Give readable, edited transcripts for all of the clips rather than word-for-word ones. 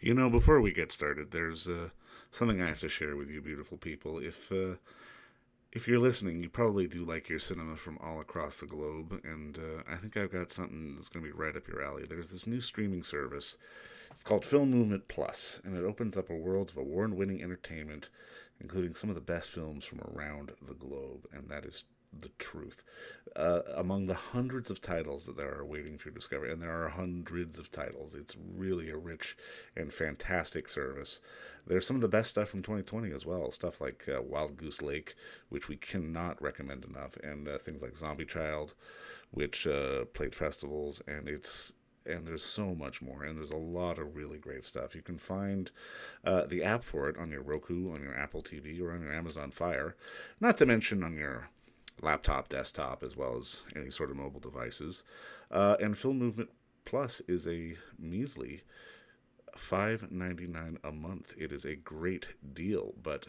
Before we get started, there's something I have to share with you, beautiful people. If you're listening, you probably do like your cinema from all across the globe, and I think I've got something that's going to be right up your alley. There's this new streaming service. It's called Film Movement Plus, and it opens up a world of award-winning entertainment, including some of the best films from around the globe, and that is the truth. Among the hundreds of titles that there are waiting for your discovery, and there are hundreds of titles, it's really a rich and fantastic service. There's some of the best stuff from 2020 as well, stuff like Wild Goose Lake, which we cannot recommend enough, and things like Zombie Child, which played festivals, and there's so much more, and there's a lot of really great stuff. You can find the app for it on your Roku, on your Apple TV, or on your Amazon Fire, not to mention on your laptop, desktop, as well as any sort of mobile devices. And Film Movement Plus is a measly $5.99 a month. It is a great deal, but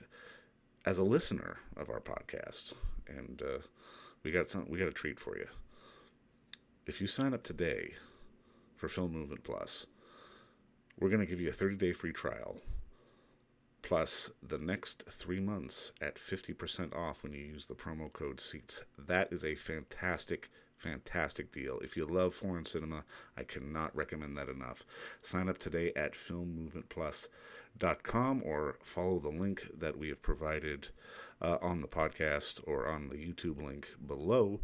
as a listener of our podcast, and we got a treat for you. If you sign up today for Film Movement Plus, we're going to give you a 30-day free trial, plus the next 3 months at 50% off when you use the promo code SEATS. That is a fantastic, fantastic deal. If you love foreign cinema, I cannot recommend that enough. Sign up today at filmmovementplus.com or follow the link that we have provided on the podcast or on the YouTube link below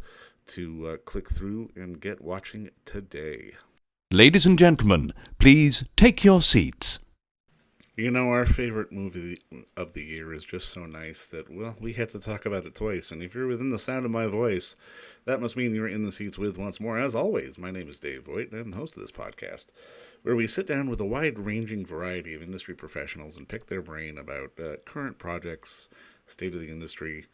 to click through and get watching today. Ladies and gentlemen, please take your seats. Our favorite movie of the year is just so nice that, well, we had to talk about it twice. And if you're within the sound of my voice, that must mean you're in the seats with once more. As always, my name is Dave Voigt, and I'm the host of this podcast, where we sit down with a wide-ranging variety of industry professionals and pick their brain about current projects, state of the industry,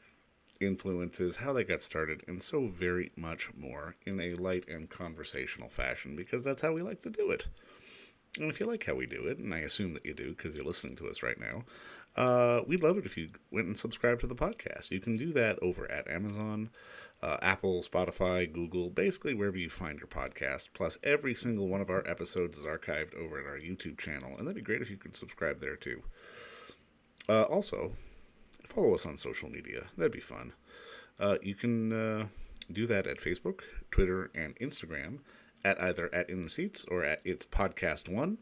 influences, how they got started, and so very much more in a light and conversational fashion, because that's how we like to do it. And if you like how we do it, and I assume that you do because you're listening to us right now, we'd love it if you went and subscribed to the podcast. You can do that over at Amazon, Apple, Spotify, Google, basically wherever you find your podcast. Plus, every single one of our episodes is archived over at our YouTube channel, and that'd be great if you could subscribe there too. Also, follow us on social media. That'd be fun. You can do that at Facebook, Twitter, and Instagram at either at In the Seats or at It's Podcast One.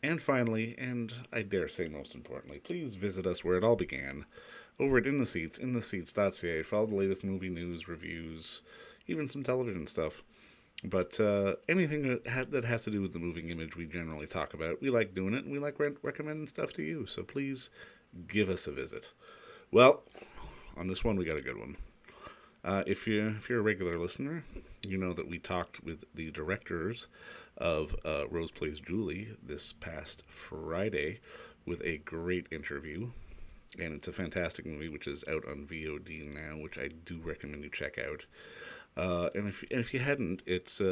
And finally, and I dare say most importantly, please visit us where it all began, over at In the Seats, intheseats.ca, for all the latest movie news, reviews, even some television stuff. But anything that has to do with the moving image we generally talk about, we like doing it, and we like recommending stuff to you. So please give us a visit. Well, on this one, we got a good one. If you're a regular listener, you know that we talked with the directors of Rose Plays Julie this past Friday with a great interview. And it's a fantastic movie, which is out on VOD now, which I do recommend you check out. And if you hadn't, it's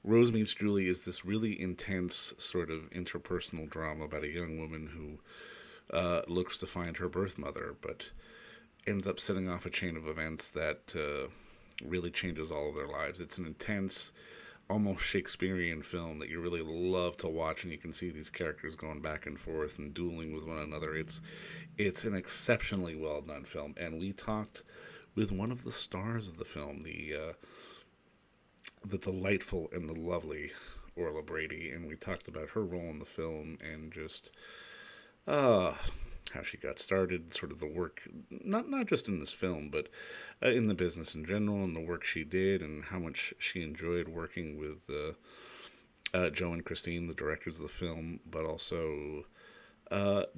Rose Meets Julie is this really intense sort of interpersonal drama about a young woman who looks to find her birth mother, but ends up setting off a chain of events that really changes all of their lives. It's an intense, almost Shakespearean film that you really love to watch, and you can see these characters going back and forth and dueling with one another. It's an exceptionally well done film, and we talked with one of the stars of the film, the delightful and the lovely Orla Brady, and we talked about her role in the film and just how she got started, sort of the work, not just in this film, but in the business in general, and the work she did, and how much she enjoyed working with Joe and Christine, the directors of the film, but also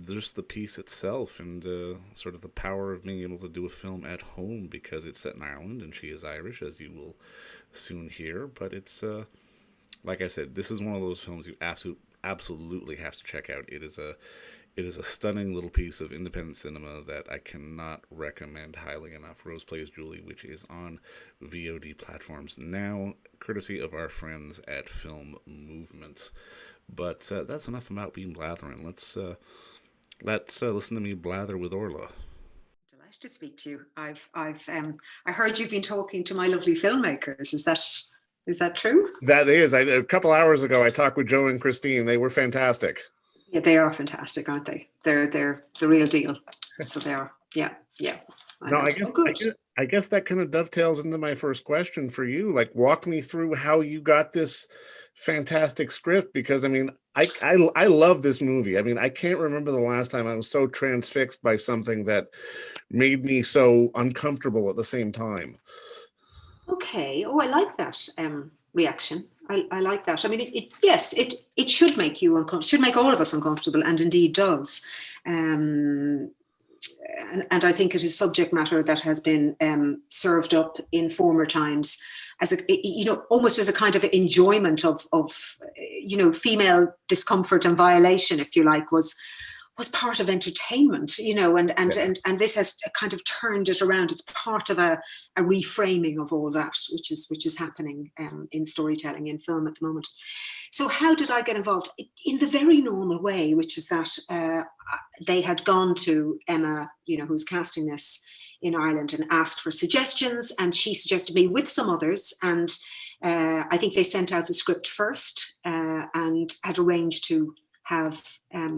just the piece itself, and sort of the power of being able to do a film at home, because it's set in Ireland, and she is Irish, as you will soon hear, but it's, like I said, this is one of those films you absolutely have to check out. It is a stunning little piece of independent cinema that I cannot recommend highly enough. Rose Plays Julie, which is on VOD platforms now, courtesy of our friends at Film Movement. But that's enough about being blathering. Let's listen to me blather with Orla. Delighted to speak to you. I heard you've been talking to my lovely filmmakers. Is that Is that true? That is, a couple hours ago, I talked with Joe and Christine. They were fantastic. Yeah, they are fantastic, aren't they? They're the real deal. So they are. Yeah, yeah. No, I Oh, guess, I good. guess I guess that kind of dovetails into my first question for you. Like, walk me through how you got this fantastic script, because I mean, I love this movie. I mean, I can't remember the last time I was so transfixed by something that made me so uncomfortable at the same time. Okay. Oh, I like that reaction. I like that. I mean, yes, it should make you uncomfortable. Should make all of us uncomfortable, and indeed does. Um, and I think it is subject matter that has been served up in former times as almost as a kind of enjoyment of female discomfort and violation, if you like, was part of entertainment, and this has kind of turned it around. It's part of a reframing of all that, which is happening in storytelling, in film at the moment. So how did I get involved? In the very normal way, which is that they had gone to Emma, who's casting this in Ireland, and asked for suggestions, and she suggested me with some others, and I think they sent out the script first and had arranged to have a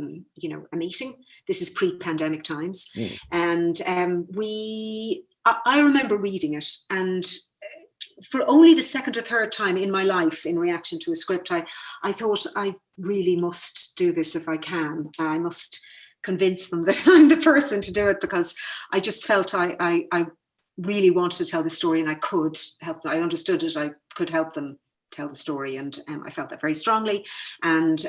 meeting. This is pre-pandemic times. And I remember reading it, and for only the second or third time in my life, in reaction to a script, I thought, I really must do this if I can. I must convince them that I'm the person to do it, because I just felt I really wanted to tell the story, and I could help them. I understood it. I could help them tell the story, and I felt that very strongly. And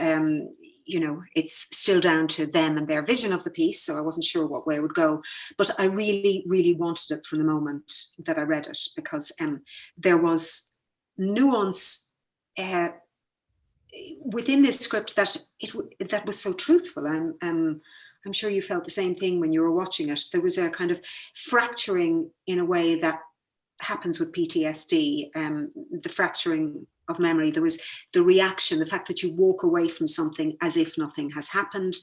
it's still down to them and their vision of the piece, so I wasn't sure what way it would go. But I really, really wanted it from the moment that I read it, because there was nuance within this script that was so truthful. I'm sure you felt the same thing when you were watching it. There was a kind of fracturing in a way that happens with PTSD, the fracturing of memory. There was the reaction, the fact that you walk away from something as if nothing has happened,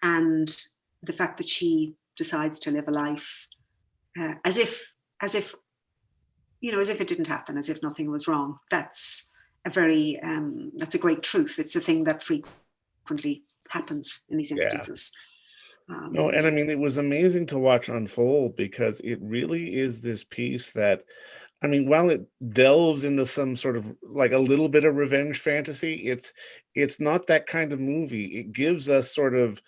and the fact that she decides to live a life as if it didn't happen, as if nothing was wrong. That's a great truth. It's a thing that frequently happens in these instances. No, and I mean, it was amazing to watch unfold, because it really is this piece that, I mean, while it delves into some sort of like a little bit of revenge fantasy, it's not that kind of movie. It gives us sort of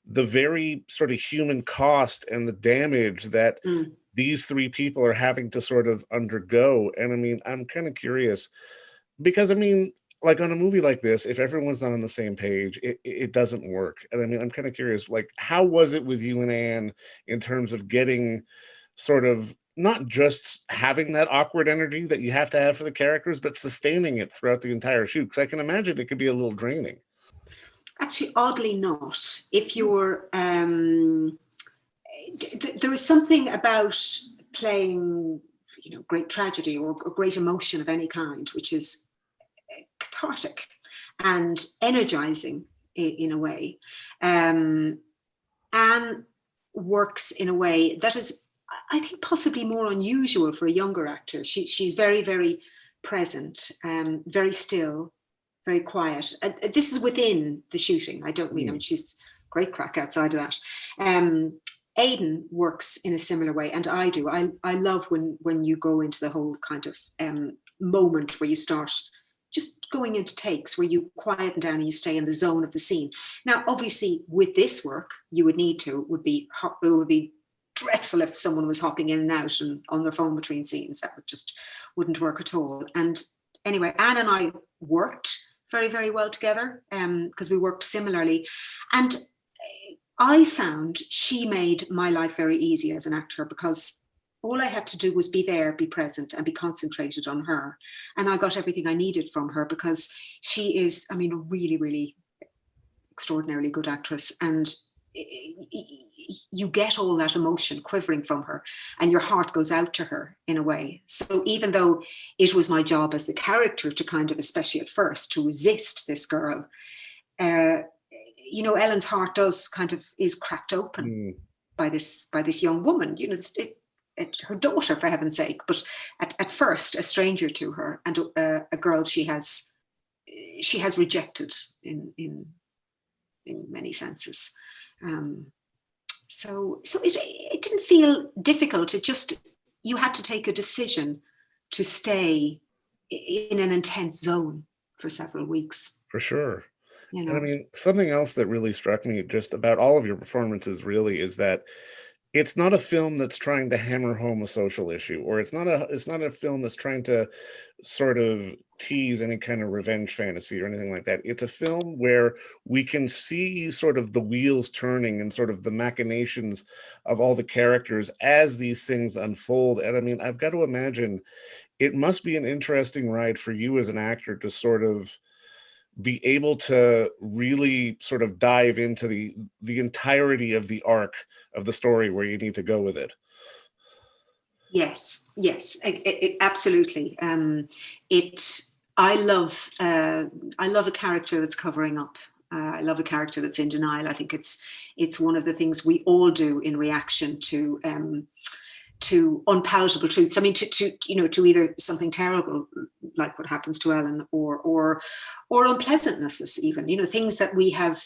the very sort of human cost and the damage that these three people are having to sort of undergo. And I mean, I'm kind of curious, because I mean, like, on a movie like this, if everyone's not on the same page, it doesn't work. And I mean, I'm kind of curious, like, how was it with you and Anne in terms of getting sort of not just having that awkward energy that you have to have for the characters, but sustaining it throughout the entire shoot? Because I can imagine it could be a little draining. Actually, oddly not. If you're, there is something about playing, great tragedy or great emotion of any kind, which is cathartic and energizing in a way, and works in a way that is, I think, possibly more unusual for a younger actor. She's very, very present, very still, very quiet. This is within the shooting. I mean, she's great crack outside of that. Aidan works in a similar way, and I do. I love when you go into the whole kind of moment where you start just going into takes, where you quieten down and you stay in the zone of the scene. Now, obviously, with this work, you would need to. It would be dreadful if someone was hopping in and out and on their phone between scenes. That wouldn't work at all. And anyway, Anne and I worked very, very well together, because we worked similarly. And I found she made my life very easy as an actor, because all I had to do was be there, be present, and be concentrated on her. And I got everything I needed from her, because she is, I mean, a really, really extraordinarily good actress. And you get all that emotion quivering from her, and your heart goes out to her in a way. So even though it was my job as the character to kind of, especially at first, to resist this girl, Ellen's heart is cracked open by this young woman. her daughter, for heaven's sake, but at first a stranger to her, and a girl she has rejected in many senses. So it didn't feel difficult. It just, you had to take a decision to stay in an intense zone for several weeks. For sure. You And I know. mean, something else that really struck me just about all of your performances really is that it's not a film that's trying to hammer home a social issue, or it's not a film that's trying to sort of tease any kind of revenge fantasy or anything like that. It's a film where we can see sort of the wheels turning and sort of the machinations of all the characters as these things unfold. And I mean, I've got to imagine it must be an interesting ride for you as an actor to sort of be able to really sort of dive into the entirety of the arc of the story where you need to go with it. Yes, absolutely. It. I love. I love a character that's covering up. I love a character that's in denial. I think it's one of the things we all do in reaction to unpalatable truths. I mean, to either something terrible like what happens to Ellen, or unpleasantnesses, even, things that we have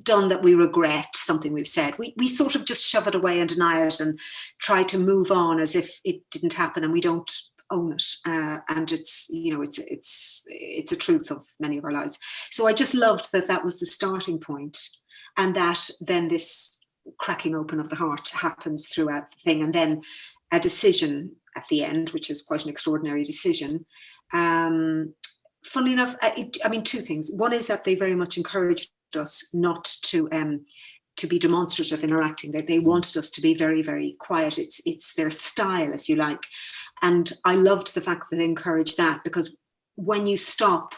done that we regret, something we've said. We sort of just shove it away and deny it and try to move on as if it didn't happen, and we don't own it. And it's a truth of many of our lives. So I just loved that was the starting point, and that then this cracking open of the heart happens throughout the thing, and then a decision at the end, which is quite an extraordinary decision. Funnily enough, I mean, two things. One is that they very much encouraged us not to be demonstrative in our acting. That they wanted us to be very, very quiet. It's their style, if you like. And I loved the fact that they encouraged that, because when you stop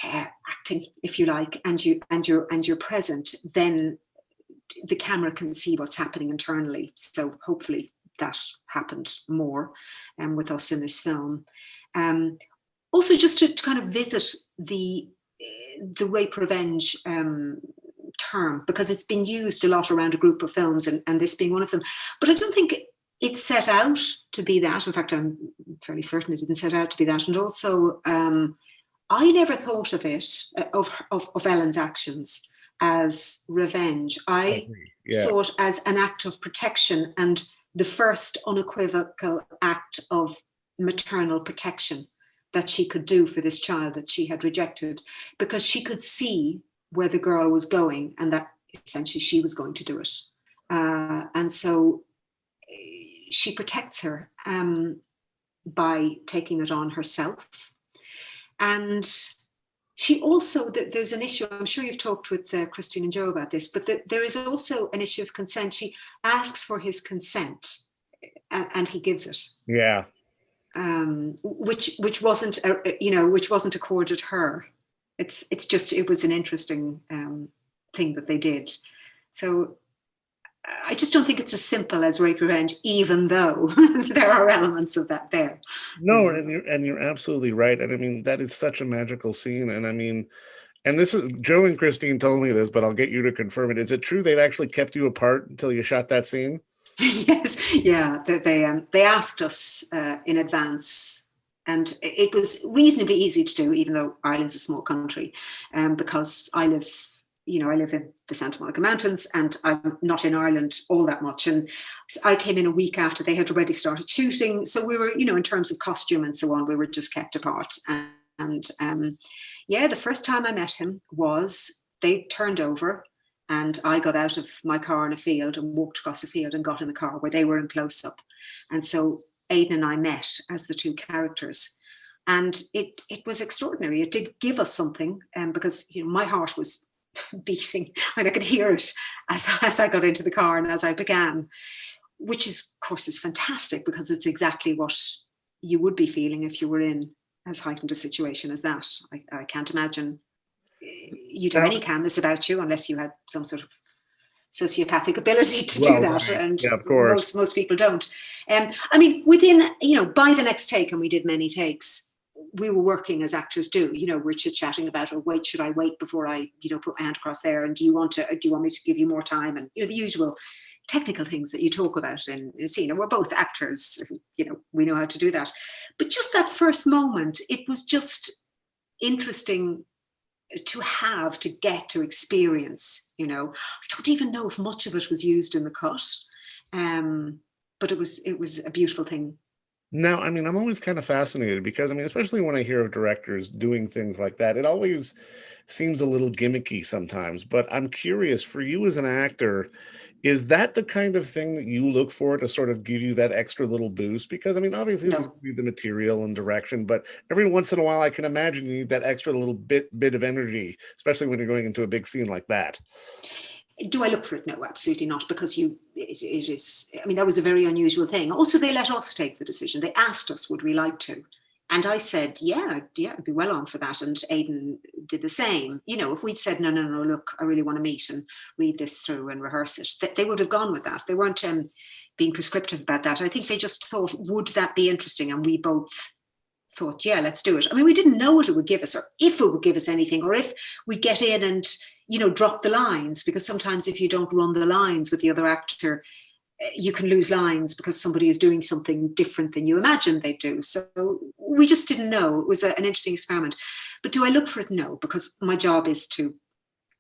acting, if you like, and you're present, then the camera can see what's happening internally. So hopefully that happened more with us in this film. Also, just to kind of visit the rape revenge term, because it's been used a lot around a group of films, and this being one of them. But I don't think it set out to be that. In fact, I'm fairly certain it didn't set out to be that. And also, I never thought of it, of Ellen's actions, as revenge. I saw it as an act of protection, and the first unequivocal act of maternal protection that she could do for this child that she had rejected, because she could see where the girl was going, and that essentially she was going to do it. And so she protects her by taking it on herself. And she also, there's an issue, I'm sure you've talked with Christine and Joe about this, but there is also an issue of consent. She asks for his consent, and he gives it. Yeah. Which wasn't accorded her. It was an interesting thing that they did. So I just don't think it's as simple as rape revenge, even though there are elements of that there. No, and you're absolutely right. And I mean, that is such a magical scene. And I mean, and this is, Joe and Christine told me this, but I'll get you to confirm it. Is it true they'd actually kept you apart until you shot that scene? Yes, yeah. They asked us in advance, and it was reasonably easy to do, even though Ireland's a small country, because I live in the Santa Monica Mountains, and I'm not in Ireland all that much. And I came in a week after they had already started shooting. So we were, in terms of costume and so on, we were just kept apart. And the first time I met him was they turned over, and I got out of my car in a field and walked across a field and got in the car where they were in close up. And so Aidan and I met as the two characters. And it was extraordinary. It did give us something, because my heart was beating, and I could hear it as I got into the car and as I began, which is, of course, is fantastic, because it's exactly what you would be feeling if you were in as heightened a situation as that. I can't imagine you'd have any calmness about you unless you had some sort of sociopathic ability to do that. Right. And yeah, of course, most people don't. I mean, within, by the next take, and we did many takes, we were working as actors do. We're chit-chatting about, should I wait before I, put my hand across there? And do you want me to give you more time? And, the usual technical things that you talk about in a scene. And we're both actors, we know how to do that. But just that first moment, it was just interesting to get to experience. I don't even know if much of it was used in the cut, but it was a beautiful thing. Now, I mean, I'm always kind of fascinated because, I mean, especially when I hear of directors doing things like that, it always seems a little gimmicky sometimes. But I'm curious, for you as an actor, is that the kind of thing that you look for to sort of give you that extra little boost? Because, I mean, obviously there's No. gonna be the material and direction, but every once in a while, I can imagine you need that extra little bit of energy, especially when you're going into a big scene like that. Do I look for it? No, absolutely not, because it is, I mean, that was a very unusual thing. Also, they let us take the decision. They asked us, would we like to? And I said, yeah, I'd be well on for that. And Aidan did the same. If we'd said, no, look, I really want to meet and read this through and rehearse it, they would have gone with that. They weren't being prescriptive about that. I think they just thought, would that be interesting? And we both thought, yeah, let's do it. I mean, we didn't know what it would give us, or if it would give us anything, or if we'd get in and, drop the lines, because sometimes if you don't run the lines with the other actor, you can lose lines because somebody is doing something different than you imagined they'd do. So we just didn't know. It was an interesting experiment. But do I look for it? No, because my job is to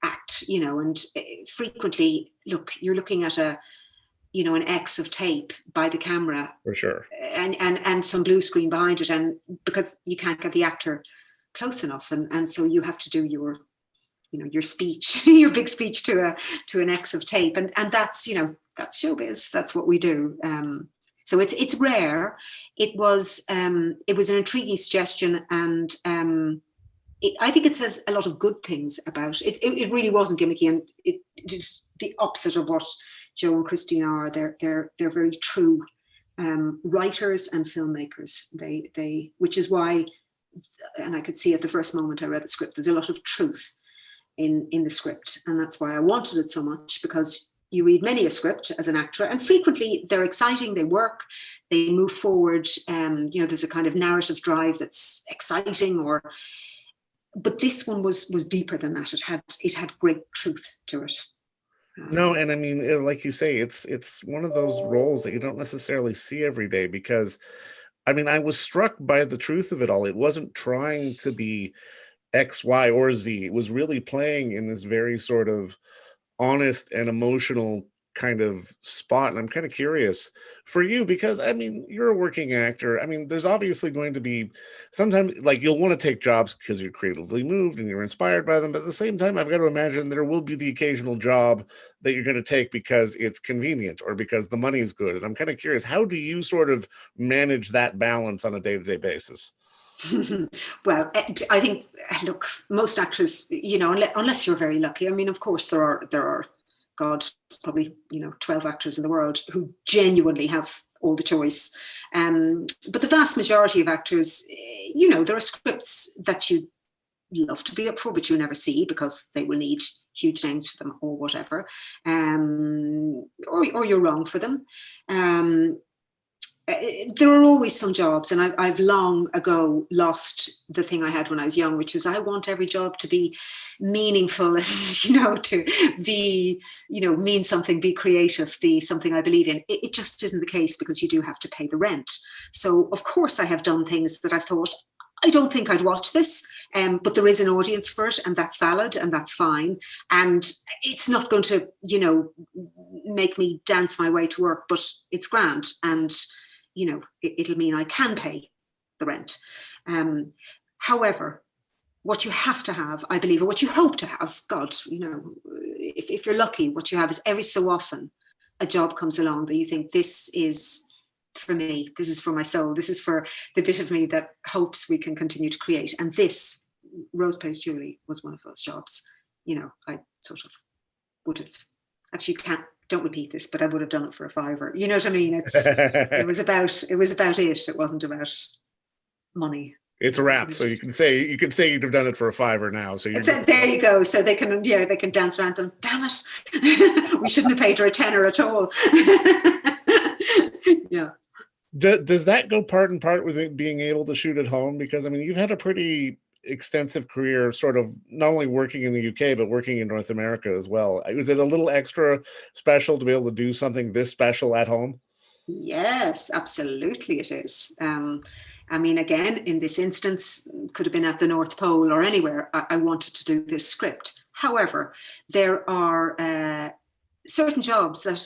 act, and frequently, look, you're looking at an X of tape by the camera, For sure. and some blue screen behind it, and because you can't get the actor close enough, and so you have to do your speech, your big speech to an X of tape, and that's that's showbiz. That's what we do. So it's rare. It was an intriguing suggestion, and I think it says a lot of good things about it. It really wasn't gimmicky, and it is the opposite of what Joe and Christine are. They're very true writers and filmmakers. They which is why, and I could see at the first moment I read the script, there's a lot of truth in the script, and that's why I wanted it so much, because you read many a script as an actor, and frequently they're exciting, they work, they move forward, there's a kind of narrative drive that's exciting, but this one was deeper than that. It had great truth to it. No, and I mean, like you say, it's one of those roles that you don't necessarily see every day because, I mean, I was struck by the truth of it all. It wasn't trying to be X, Y, or Z. It was really playing in this very sort of honest and emotional kind of spot. And I'm kind of curious for you because I mean, you're a working actor. I mean, there's obviously going to be sometimes like you'll want to take jobs because you're creatively moved and you're inspired by them. But at the same time, I've got to imagine there will be the occasional job that you're going to take because it's convenient or because the money is good. And I'm kind of curious, how do you sort of manage that balance on a day-to-day basis? Well, I think, look, most actors, unless you're very lucky. I mean, of course, there are, God, probably 12 actors in the world who genuinely have all the choice. But the vast majority of actors, there are scripts that you love to be up for, but you never see because they will need huge names for them or whatever, or you're wrong for them. There are always some jobs, and I've long ago lost the thing I had when I was young, which is I want every job to be meaningful and, to be, mean something, be creative, be something I believe in. It just isn't the case because you do have to pay the rent. So, of course, I have done things that I thought, I don't think I'd watch this, but there is an audience for it, and that's valid, and that's fine. And it's not going to, make me dance my way to work, but it's grand. And it'll mean I can pay the rent. However, what you have to have, I believe, or what you hope to have, God, if you're lucky, what you have is every so often a job comes along that you think, this is for me, this is for my soul, this is for the bit of me that hopes we can continue to create. And this, Rose Plays Julie, was one of those jobs. I sort of would have, actually don't repeat this, but I would have done it for a fiver. You know what I mean? It was about it. It wasn't about money. It's a wrap. So you can say you'd have done it for a fiver now. So there you go. So they can dance around them. Damn it. We shouldn't have paid her a tenner at all. Does that go part and part with it being able to shoot at home? Because I mean, you've had a pretty extensive career, sort of not only working in the UK, but working in North America as well. Was it a little extra special to be able to do something this special at home? Yes, absolutely it is. I mean, again, in this instance, could have been at the North Pole or anywhere. I wanted to do this script. However, there are certain jobs that,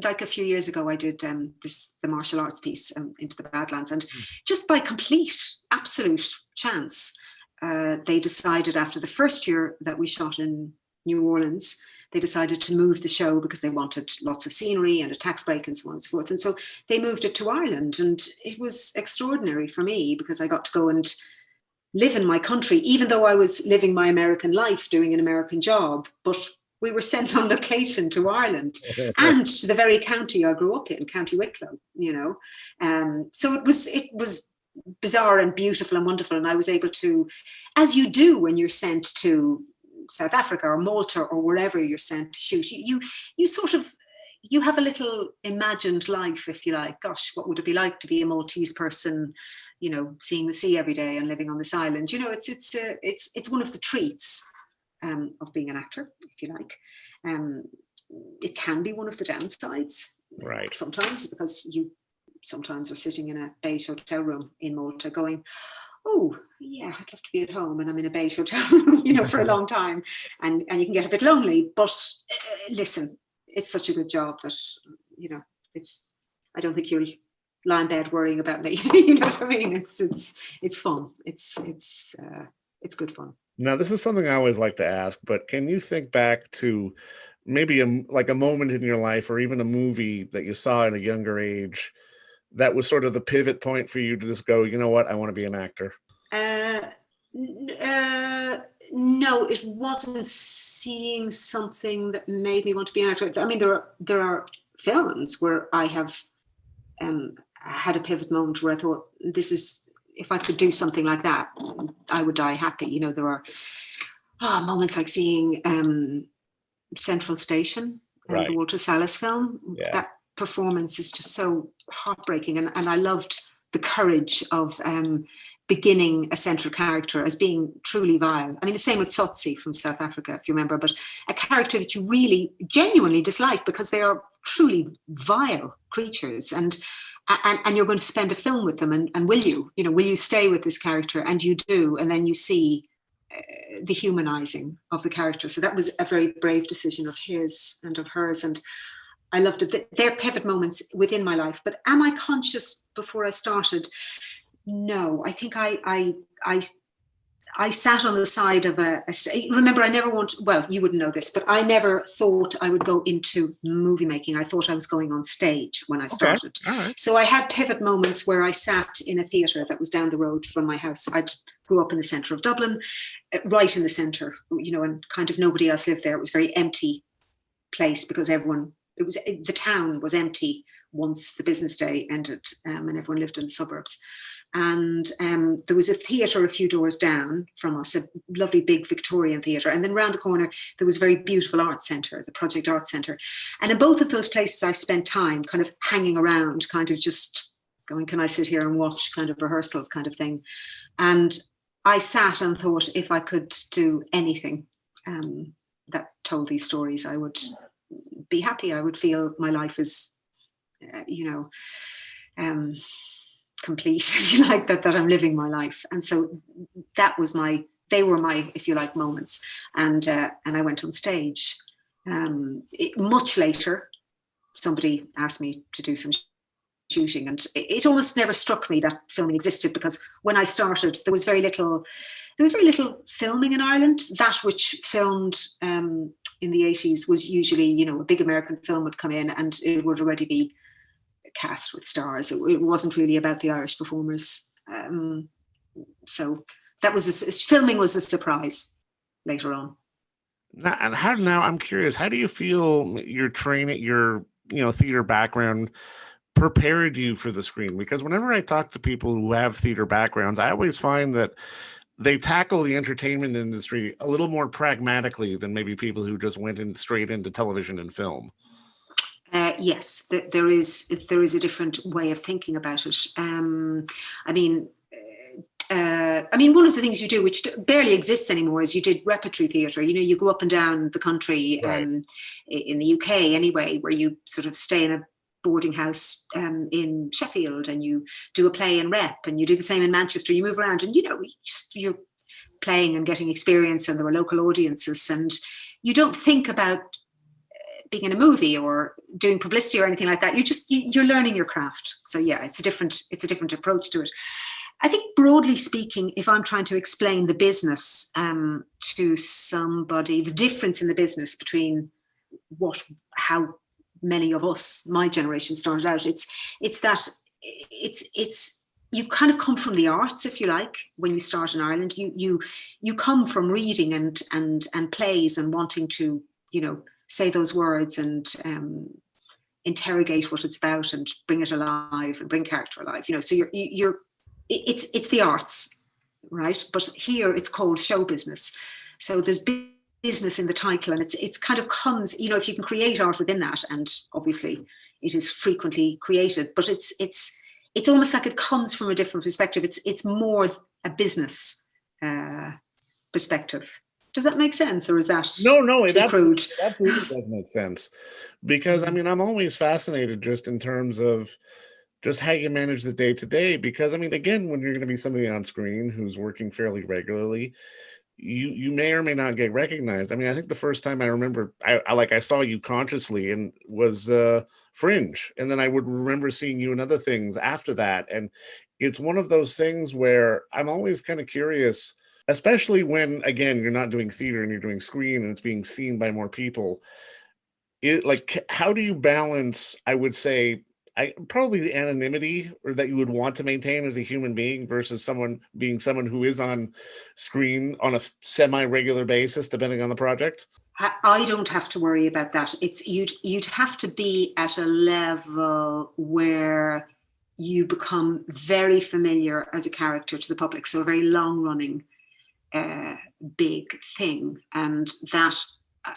like a few years ago, I did the martial arts piece, Into the Badlands, and just by complete, absolute chance, they decided after the first year that we shot in New Orleans, they decided to move the show because they wanted lots of scenery and a tax break and so on and so forth. And so they moved it to Ireland, and it was extraordinary for me because I got to go and live in my country, even though I was living my American life, doing an American job. But we were sent on location to Ireland and to the very county I grew up in, County Wicklow, you know. So it was bizarre and beautiful and wonderful. And I was able to, as you do when you're sent to South Africa or Malta or wherever you're sent to shoot, you sort of, you have a little imagined life, if you like. Gosh, what would it be like to be a Maltese person, you know, seeing the sea every day and living on this island? You know, it's one of the treats of being an actor, if you like. It can be one of the downsides, Right? sometimes, because you sometimes are sitting in a beige hotel room in Malta going, oh, yeah, I'd love to be at home, and I'm in a beige hotel room, you know, for a long time, and you can get a bit lonely. But listen, it's such a good job that, you know, I don't think you'll lie in bed worrying about me. You know what I mean? It's fun. It's good fun. Now, this is something I always like to ask, but can you think back to maybe like a moment in your life or even a movie that you saw at a younger age that was sort of the pivot point for you to just go, you know what, I want to be an actor? Uh, no, it wasn't seeing something that made me want to be an actor. I mean, there are films where I have had a pivot moment where I thought, this is, if I could do something like that, I would die happy. You know, there are moments like seeing Central Station, Right. the Walter Sallis film. Yeah. That performance is just so heartbreaking, and I loved the courage of beginning a central character as being truly vile. I mean, the same with Tsotsi from South Africa, if you remember, but a character that you really genuinely dislike because they are truly vile creatures, and you're going to spend a film with them, and will you stay with this character? And you do, and then you see the humanizing of the character. So that was a very brave decision of his and of hers, and I loved it. They're pivot moments within my life. But am I conscious before I started? No, I think I sat on the side of a remember, I never well, you wouldn't know this, but I never thought I would go into movie making. I thought I was going on stage when I started. Okay. All right. So I had pivot moments where I sat in a theatre that was down the road from my house. I grew up in the centre of Dublin, right in the centre, you know, and kind of nobody else lived there. It was a very empty place because the town was empty once the business day ended, and everyone lived in the suburbs. And there was a theatre a few doors down from us, a lovely big Victorian theatre. And then round the corner, there was a very beautiful arts centre, the Project Arts Centre. And in both of those places, I spent time kind of hanging around, kind of just going, can I sit here and watch kind of rehearsals kind of thing? And I sat and thought, if I could do anything that told these stories, I would be happy. I would feel my life is, complete, if you like, that I'm living my life. And so they were my, if you like, moments. And I went on stage. Much later, somebody asked me to do some shooting, and it almost never struck me that filming existed, because when I started, there was very little filming in Ireland. That which filmed in the 80s was usually, you know, a big American film would come in and it would already be cast with stars. It wasn't really about the Irish performers. So that was filming was a surprise later on. Now I'm curious, how do you feel your training, your theater background prepared you for the screen? Because whenever I talk to people who have theater backgrounds, I always find that they tackle the entertainment industry a little more pragmatically than maybe people who just went in straight into television and film. Yes, there is a different way of thinking about it. I mean, I mean, one of the things you do, which barely exists anymore, is you did repertory theatre. You know, you go up and down the country, Right. in the UK anyway, where you sort of stay in a boarding house in Sheffield, and you do a play in Rep, and you do the same in Manchester. You move around, and you know, you're playing and getting experience, and there were local audiences, and you don't think about being in a movie or doing publicity or anything like that. You're learning your craft. So yeah, it's a different approach to it. I think broadly speaking, if I'm trying to explain the business to somebody, the difference in the business between how many of us, my generation, started out, it's that it's you kind of come from the arts, if you like, when you start in Ireland. You come from reading and plays and wanting to, you know, say those words and interrogate what it's about and bring it alive and bring character alive. You know, so it's the arts, right? But here it's called show business. So there's business in the title, and it's kind of comes, you know, if you can create art within that, and obviously it is frequently created, but it's almost like it comes from a different perspective. It's more a business perspective. Does that make sense, or is that No, too crude? it absolutely does make sense. Because I mean, I'm always fascinated just in terms of just how you manage the day to day. Because I mean, again, when you're going to be somebody on screen who's working fairly regularly, you may or may not get recognized. I mean, I think the first time I remember I saw you consciously and was Fringe, and then I would remember seeing you in other things after that. And it's one of those things where I'm always kind of curious, especially when again you're not doing theater and you're doing screen and it's being seen by more people. How do you balance, I would say, I probably the anonymity or that you would want to maintain as a human being versus someone who is on screen on a semi-regular basis, depending on the project? I don't have to worry about that. It's you'd have to be at a level where you become very familiar as a character to the public. So a very long running big thing. And that,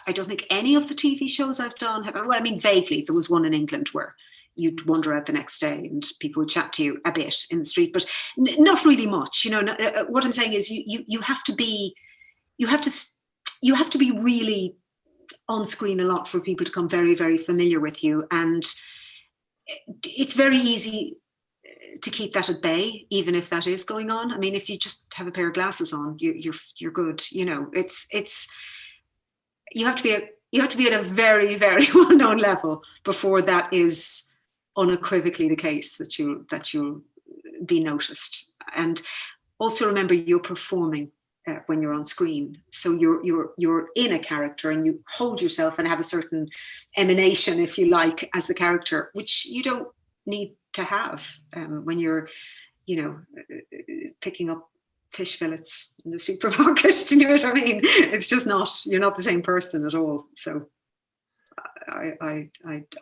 I don't think any of the TV shows I've done have, well, I mean, vaguely, there was one in England where you'd wander out the next day and people would chat to you a bit in the street, but not really much. You know, what I'm saying is you have to be, you have to be really on screen a lot for people to become very, very familiar with you. And it's very easy to keep that at bay, even if that is going on. I mean, if you just have a pair of glasses on, you're good. You know, you have to be at a very, very well-known level before that is unequivocally the case that you'll be noticed. And also remember, you're performing when you're on screen, so you're in a character and you hold yourself and have a certain emanation, if you like, as the character, which you don't need to have when you're, you know, picking up fish fillets in the supermarket. Do you know what I mean? It's just not, you're not the same person at all. So I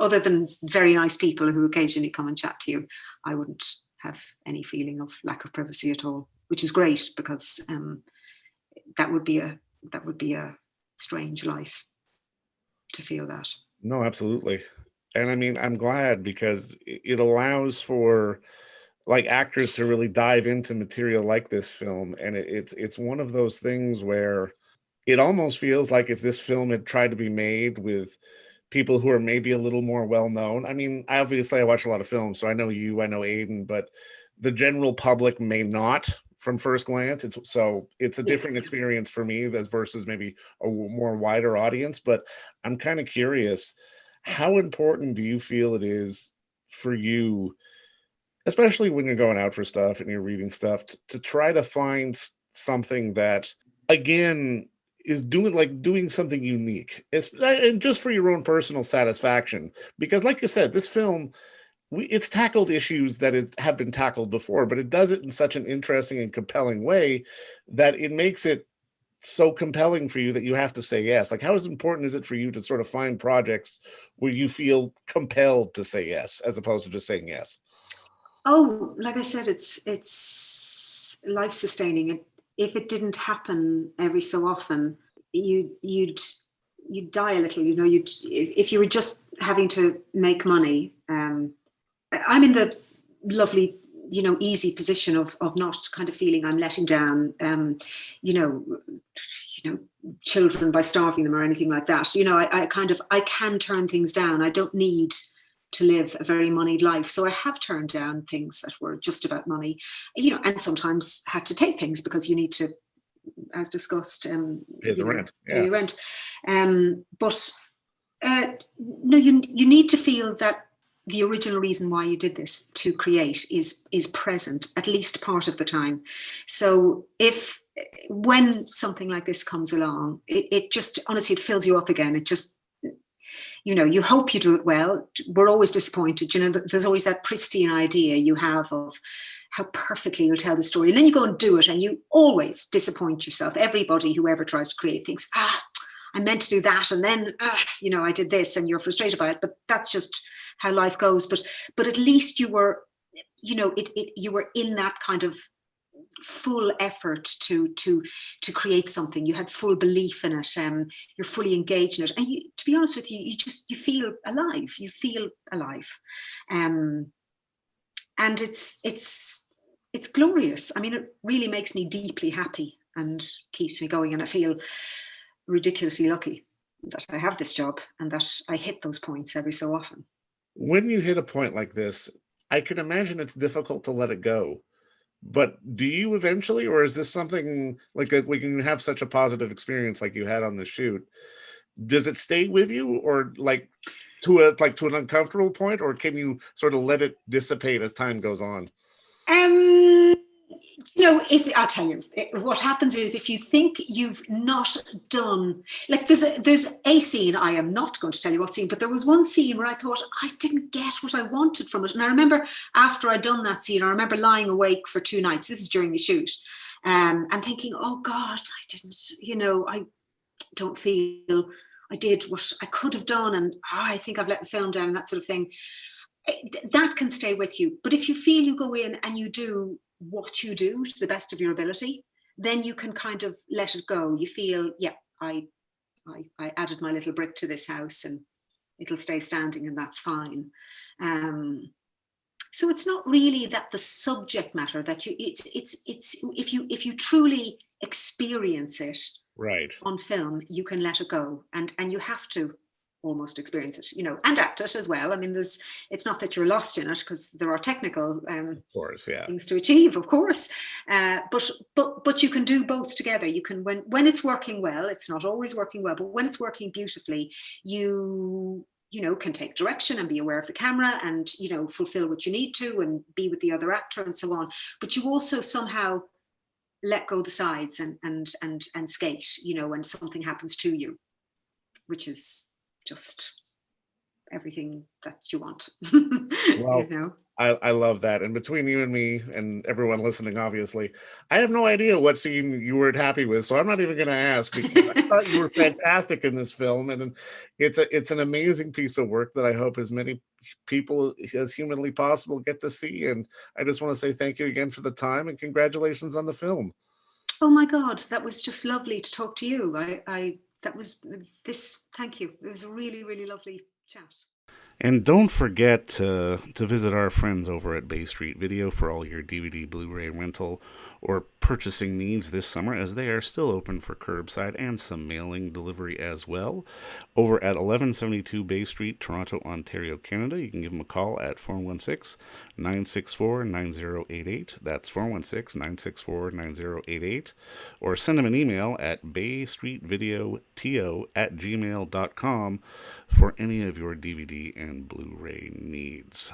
other than very nice people who occasionally come and chat to you, I wouldn't have any feeling of lack of privacy at all, which is great, because that would be a strange life to feel that. No, absolutely. And I mean, I'm glad because it allows for like actors to really dive into material like this film, and it's one of those things where it almost feels like if this film had tried to be made with people who are maybe a little more well known. I mean, obviously I watch a lot of films, so I know you, I know Aidan, but the general public may not from first glance. It's a different experience for me as versus maybe a more wider audience. But I'm kind of curious, how important do you feel it is for you, especially when you're going out for stuff and you're reading stuff, to try to find something that again is doing something unique, and just for your own personal satisfaction, because like you said, this film, it's tackled issues that have been tackled before, but it does it in such an interesting and compelling way that it makes it so compelling for you that you have to say yes. Like, how important is it for you to sort of find projects where you feel compelled to say yes as opposed to just saying yes? Oh, like I said, it's life sustaining. If it didn't happen every so often, you'd die a little. You know, if you were just having to make money. I'm in the lovely easy position of not kind of feeling I'm letting down, you know, children by starving them or anything like that. I can turn things down. I don't need to live a very moneyed life. So I have turned down things that were just about money, and sometimes had to take things because you need to, as discussed, Pay the rent. pay Yeah. your rent. But no, you need to feel that the original reason why you did this to create is present at least part of the time. So when something like this comes along, it just, honestly, it fills you up again. It just, you hope you do it well. We're always disappointed. There's always that pristine idea you have of how perfectly you'll tell the story. And then you go and do it and you always disappoint yourself. Everybody who ever tries to create thinks, I meant to do that. And then, I did this, and you're frustrated by it. But that's just how life goes. But at least you were, you were in that kind of full effort to create something. You had full belief in it. You're fully engaged in it, and to be honest with you, you feel alive. You feel alive, and it's glorious. I mean, it really makes me deeply happy and keeps me going. And I feel ridiculously lucky that I have this job and that I hit those points every so often. When you hit a point like this, I can imagine it's difficult to let it go. But do you eventually, or is this something like when you have such a positive experience like you had on the shoot? Does it stay with you, or to an uncomfortable point, or can you sort of let it dissipate as time goes on? If I'll tell you, what happens is, if you think you've not done, like, there's a scene, I am not going to tell you what scene, but there was one scene where I thought I didn't get what I wanted from it. And I remember after I'd done that scene, I remember lying awake for 2 nights. This is during the shoot, and thinking, oh God, I didn't, I don't feel I did what I could have done, and I think I've let the film down, and that sort of thing. That can stay with you. But if you feel you go in and you do what you do to the best of your ability, then you can kind of let it go. You feel, yeah, I added my little brick to this house, and it'll stay standing, and that's fine. So it's not really that the subject matter that it's if you truly experience it Right. on film, you can let it go, and you have to almost experience it, and act it as well. I mean, it's not that you're lost in it, because there are technical Of course, yeah. things to achieve, of course, but you can do both together. You can, when it's working well, it's not always working well, but when it's working beautifully, you can take direction and be aware of the camera, and fulfill what you need to, and be with the other actor and so on. But you also somehow let go the sides and skate, when something happens to you, which is just everything that you want. Well, I love that. And between you and me and everyone listening, obviously, I have no idea what scene you weren't happy with, so I'm not even going to ask, because I thought you were fantastic in this film, and it's an amazing piece of work that I hope as many people as humanly possible get to see. And I just want to say thank you again for the time, and congratulations on the film. Oh my God, that was just lovely to talk to you. Thank you. It was a really, really lovely chat. And don't forget to visit our friends over at Bay Street Video for all your DVD, Blu-ray rental, or purchasing needs this summer, as they are still open for curbside and some mailing delivery as well. Over at 1172 Bay Street, Toronto, Ontario, Canada, you can give them a call at 416-964-9088. That's 416-964-9088. Or send them an email at baystreetvideoto@gmail.com for any of your DVD and Blu-ray needs.